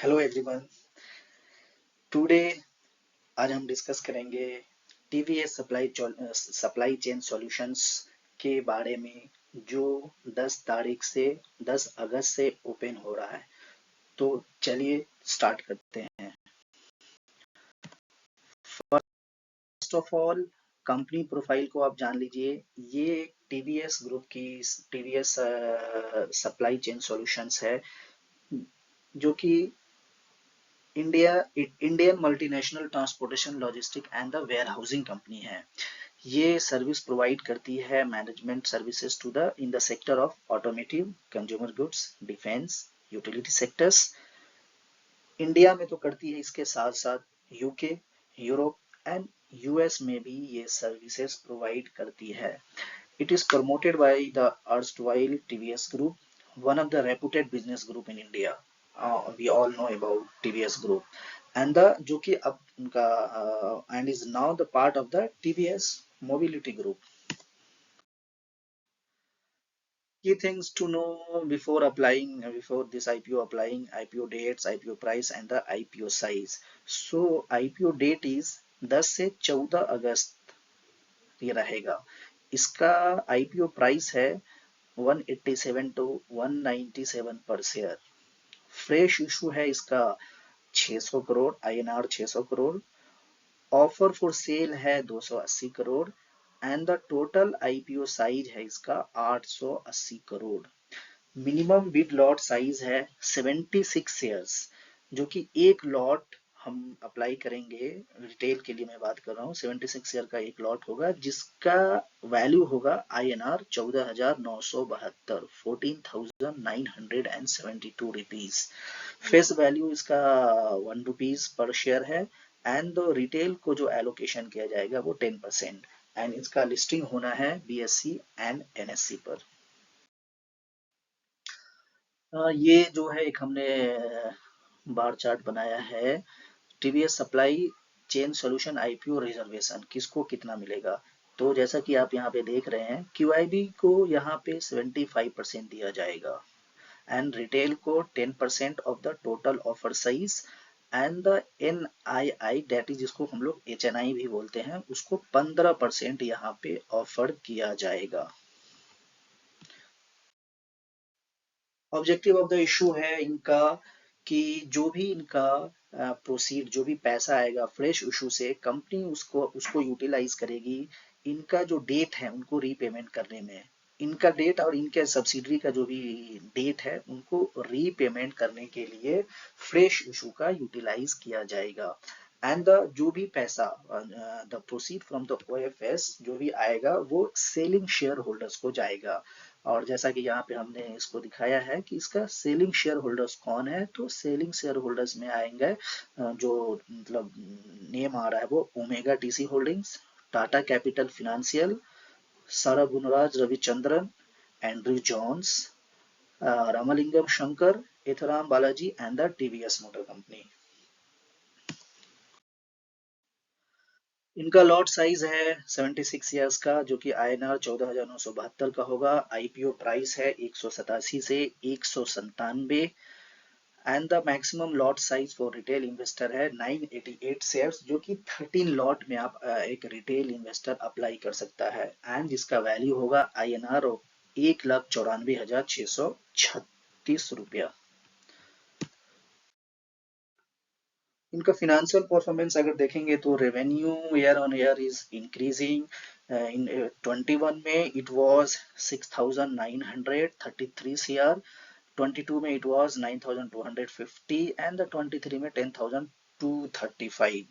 Hello everyone. Today आज हम discuss करेंगे टीवीएस सप्लाई चेन सॉल्यूशंस के बारे में, जो 10 अगस्त से ओपन हो रहा है। तो चलिए स्टार्ट करते हैं। First of all, company profile को आप जान लीजिए। ये टीवीएस ग्रुप की टीवीएस सप्लाई चेन सॉल्यूशंस है, जो कि Indian multinational transportation logistic and the warehousing company है। ये सर्विस प्रोवाइड करती है management services to the in the sector of automotive, consumer goods, defence, utility sectors. India में तो करती है, इसके साथ साथ यूके, यूरोप एंड यूएस में भी ये सर्विसेज प्रोवाइड करती है। It is promoted by the erstwhile TVS Group, one of the reputed business group in India. We all know about TVS Group, and the जो कि अब उनका and is now the part of the TVS Mobility Group. Key things to know before applying, before this IPO applying: IPO dates, IPO price, and the IPO size. So IPO date is 10 से 14 अगस्त ये रहेगा। इसका IPO price है 187 to 197 पर share. Fresh issue है इसका 600 crore INR, 600 crore. Offer for sale है 280 crore and the total IPO size है इसका 880 crore. Minimum bid lot size है 76 शेयर्स, जो कि एक लॉट हम अप्लाई करेंगे। रिटेल के लिए मैं बात कर रहा हूँ। 76 शेयर का एक लॉट होगा, जिसका वैल्यू होगा INR 14,972, 14,972 रुपीज। फेस वैल्यू इसका 1 रुपीज पर शेयर है एंड रिटेल को जो एलोकेशन किया जाएगा वो 10%। एंड इसका लिस्टिंग होना है BSE एंड NSE पर। ये जो है एक हमने बार चार्ट बनाया है। TVS supply chain solution IPO reservation किसको कितना मिलेगा। तो जैसा कि आप यहाँ पे देख रहे हैं, QIB को यहाँ पे 75% दिया जाएगा एंड रिटेल को 10% of the total offer size and the NII, that is जिसको हम लोग HNI भी बोलते हैं, उसको 15% यहाँ पे ऑफर किया जाएगा। ऑब्जेक्टिव ऑफ द इशू है इनका कि जो भी इनका प्रोसीड, जो भी पैसा आएगा फ्रेश इशू से, कंपनी उसको उसको यूटिलाइज करेगी। इनका जो डेट है उनको रीपेमेंट करने में, इनका डेट और इनके सब्सिडरी का जो भी डेट है उनको रीपेमेंट करने के लिए फ्रेश इशू का यूटिलाइज किया जाएगा। एंड जो भी पैसा, the proceed from the OFS जो भी आएगा वो सेलिंग शेयर होल्डर्स को जाएगा। और जैसा कि यहाँ पे हमने इसको दिखाया है कि इसका सेलिंग शेयर होल्डर्स कौन है, तो सेलिंग शेयर होल्डर्स में आएंगे जो मतलब नेम आ रहा है वो Omega TC holdings, Tata capital financial, Saragunraj Ravichandran, Andrew Johns, Ramalingam Shankar, Etharam Balaji and the TVS motor company. इनका लॉट साइज है 76 ईयर्स का, जो कि INR 14,972 का होगा। IPO प्राइस है 187 से 197 and the maximum lot size for retail investor है 988 शेयर्स, जो कि 13 लॉट में आप एक रिटेल इन्वेस्टर अप्लाई कर सकता है एंड जिसका वैल्यू होगा INR 1,94,636 रुपया। इनका फिनेंशियल परफॉर्मेंस अगर देखेंगे तो revenue year on year is increasing. In 21 में इट वाज 6,933 CR, 22 में इट वाज 9,250 एंड द 23 में 10,235।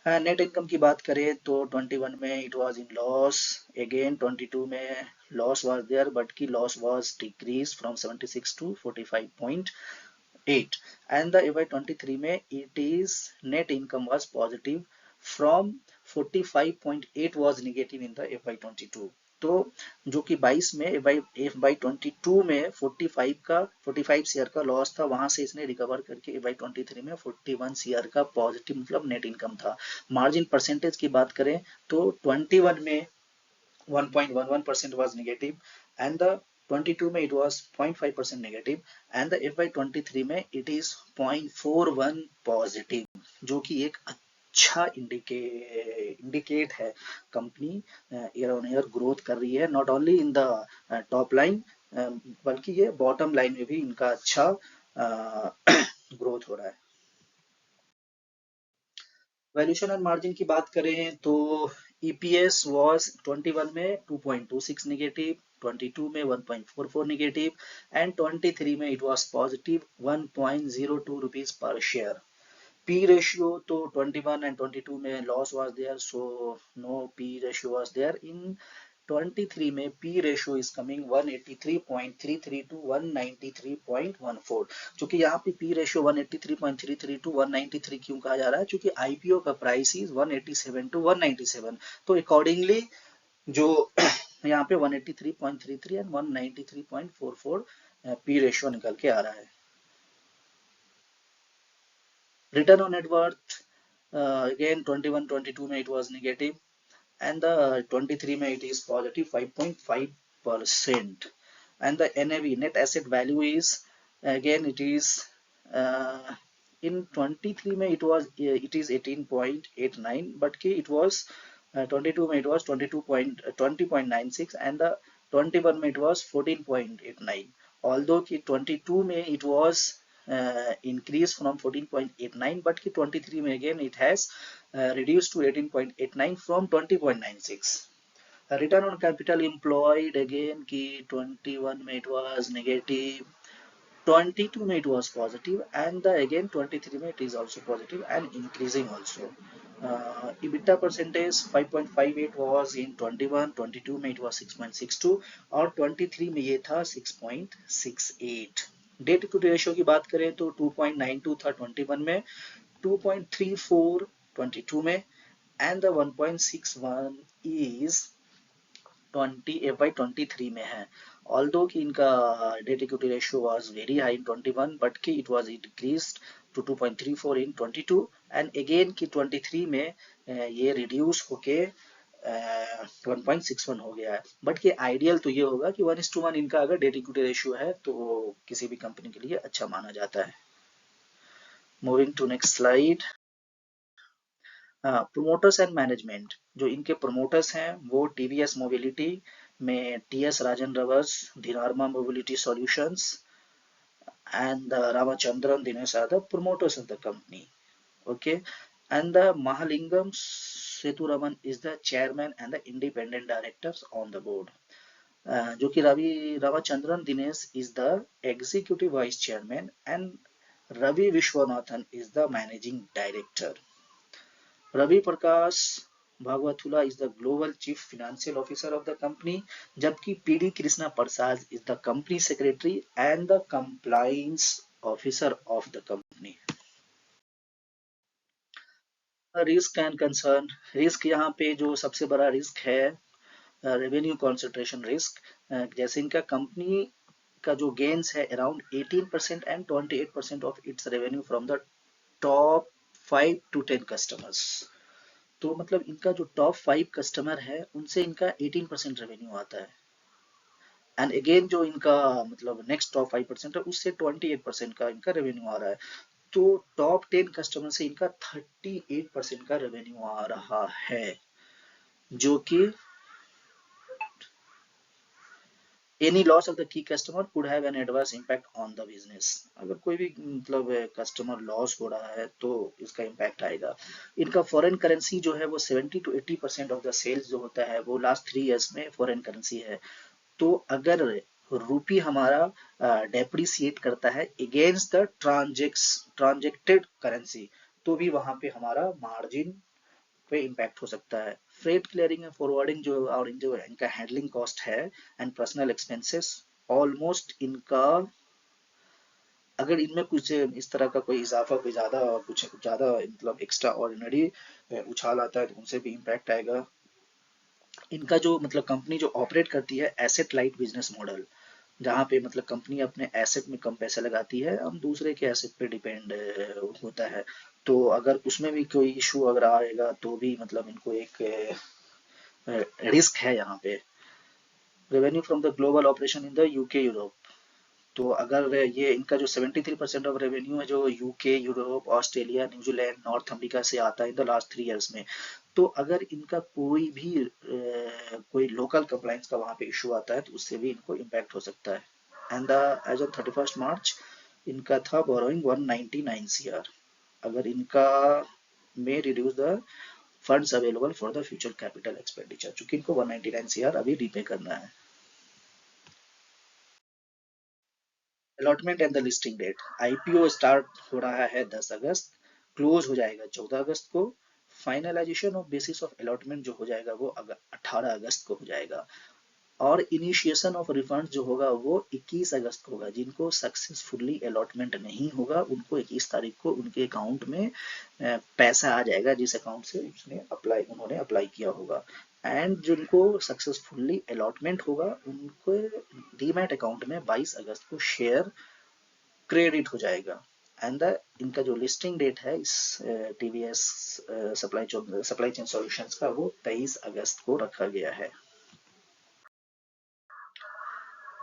नेट इनकम की बात करें तो 21 में it was in loss, again 22 में लॉस वाज देयर बट की loss was decrease from 76 to 45.8 and the FY23 में it is net income was positive from 45.8 was negative in the FY22। तो जो कि 22 में FY22 में 45 शेयर का loss था, वहां से इसने रिकवर करके FY23 में 41 शेयर का पॉजिटिव मतलब नेट इनकम था। मार्जिन परसेंटेज की बात करें तो 21 में 1.11% was negative and the 22 में it was 0.5% negative and the FY23 में it is 0.41 positive, जो कि एक अच्छा इंडिकेट है company year on year growth कर रही है, not only in the top line बल्कि ये बॉटम लाइन में भी इनका अच्छा ग्रोथ हो रहा है। वैल्यूएशन एंड मार्जिन की बात करें तो ईपीएस वाज 21 में 2.26 नेगेटिव, 22 में 1.44 नेगेटिव एंड 23 में इट वाज पॉजिटिव 1.02 रुपीस पर शेयर। P ratio तो 21 and 22 में loss was there, so no P ratio was there. In 23 में P ratio is coming 183.33 to 193.14, क्योंकि यहाँ पे P ratio 183.33 to 193 क्यों कहा जा रहा है, क्योंकि IPO का प्राइस इज 187 to 197, तो अकॉर्डिंगली जो यहाँ पे 183.33 एंड 193.44 P ratio निकल के आ रहा है। Return on net worth again 21-22 में it was negative and the 23 में it is positive 5.5%, and the NAV net asset value is again it is in 23 में it is 18.89 but it was 22 में it was 20.96 and the 21 में it was 14.89, although कि 22 में it was increase from 14.89 but कि 23 में again it has reduced to 18.89 from 20.96. Return on capital employed again कि 21 में it was negative, 22 में it was positive and the again 23 में it is also positive and increasing also. EBITDA percentage 5.58 was in 21, 22 में it was 6.62 और 23 में ये था 6.68. Date equity ratio की बात करें तो 2.92 था 21 में, 2.34 22 में एंड द 1.61 इज 23 में है। ऑल्दो कि इनका debt equity ratio was very high in 21 but कि it was increased to 2.34 in 22 and again कि 23 में ये रिड्यूस होके 1.61 हो गया है, बट कि आइडियल तो ये होगा कि 1:1 इनका अगर डेट इक्विटी रेशियो है तो किसी भी कंपनी के लिए अच्छा माना जाता है। Moving to next slide. Promoters and management, जो इनके प्रोमोटर्स हैं वो टीवीएस मोबिलिटी में टीएस राजन रवर्स, धीरारमा mobility solutions and Ramachandran Dinesh are the promoters of the company. Okay, and the Mahalingam Seturaman is the chairman and the independent directors on the board. जो कि Ravi Ramachandran Dinesh is the executive vice chairman and Ravi Vishwanathan is the managing director. Ravi Prakash Bhagwatula is the global chief financial officer of the company, जबकि PD Krishna Prasad is the company secretary and the compliance officer of the company. Risk and concern, risk यहाँ पे जो सबसे बड़ा risk है revenue concentration risk, जैसे इनका company का जो गेन्स है around 18% and 28% of its revenue from the top 5 to 10 customers, तो मतलब इनका जो टॉप 5 कस्टमर है उनसे इनका 18% रेवेन्यू आता है एंड अगेन जो इनका मतलब नेक्स्ट टॉप 5% है उससे 28% का इनका रेवेन्यू आ रहा है, तो टॉप 10 कस्टमर से इनका 38% का रेवेन्यू आ रहा है, जो कि any loss of the key customer could have an adverse impact on the business. अगर कोई भी मतलब कस्टमर लॉस हो रहा है तो इसका इम्पैक्ट आएगा। इनका फॉरेन करेंसी जो है वो 70 to 80% ऑफ द सेल्स जो होता है वो लास्ट 3 इयर्स में फॉरेन करेंसी है, तो अगर रूपी हमारा डेप्रिसिएट करता है अगेंस्ट द ट्रांजेक्टेड करेंसी तो भी वहां पे हमारा मार्जिन पे इम्पैक्ट हो सकता है। फ्रेट क्लियरिंग एंड फॉरवर्डिंग जो और जो इनका हैंडलिंग कॉस्ट है एंड पर्सनल एक्सपेंसेस ऑलमोस्ट इनका अगर इनमें कुछ इस तरह का कोई इजाफा कोई कुछ ज्यादा मतलब एक्स्ट्रा ऑर्डिनरी उछाल आता है तो उनसे भी इम्पैक्ट आएगा। इनका जो मतलब कंपनी जो ऑपरेट करती है एसेट लाइट बिजनेस मॉडल, जहाँ पे मतलब कंपनी अपने एसेट में कम पैसे लगाती है, हम दूसरे के एसेट पे डिपेंड होता है, तो अगर उसमें भी कोई इशू अगर आएगा तो भी मतलब इनको एक रिस्क है यहाँ पे। Revenue from the global operation in the UK Europe. तो अगर ये इनका जो 73% ऑफ रेवेन्यू है जो UK Europe Australia New Zealand north America से आता है इन द लास्ट 3 इयर्स में, तो अगर इनका कोई भी कोई लोकल कंप्लाइंस का वहाँ पे इशू आता है तो उससे भी इनको इम्पैक्ट हो सकता है। And the as of 31 March इनका था बोरोइंग 199 CR। अगर इनका may reduce the funds available for the future capital expenditure, चूंकि इनको 199 CR अभी रीपे करना है। Allotment and the listing date, IPO start हो रहा है 10 अगस्त, क्लोज हो जाएगा 14 अगस्त को। Finalisation of basis of allotment जो हो जाएगा वो 18 अगस्त को हो जाएगा। और इनिशिएशन ऑफ रिफंड जो होगा वो 21 अगस्त को होगा। जिनको सक्सेसफुली अलॉटमेंट नहीं होगा उनको 21 तारीख को उनके अकाउंट में पैसा आ जाएगा जिस अकाउंट से उन्होंने अप्लाई किया होगा। एंड जिनको सक्सेसफुली अलॉटमेंट होगा उनको डीमैट अकाउंट में 22 अगस्त को शेयर क्रेडिट हो जाएगा। एंड इनका जो लिस्टिंग डेट है इस टीवीएस सप्लाई चेन सॉल्यूशंस का वो 23 अगस्त को रखा गया है।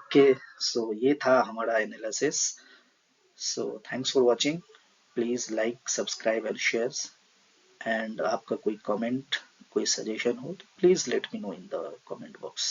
ओके, सो ये था हमारा analysis. So thanks for watching. Please like subscribe and share. And आपका कोई कमेंट कोई सजेशन हो तो please let me know in the comment box.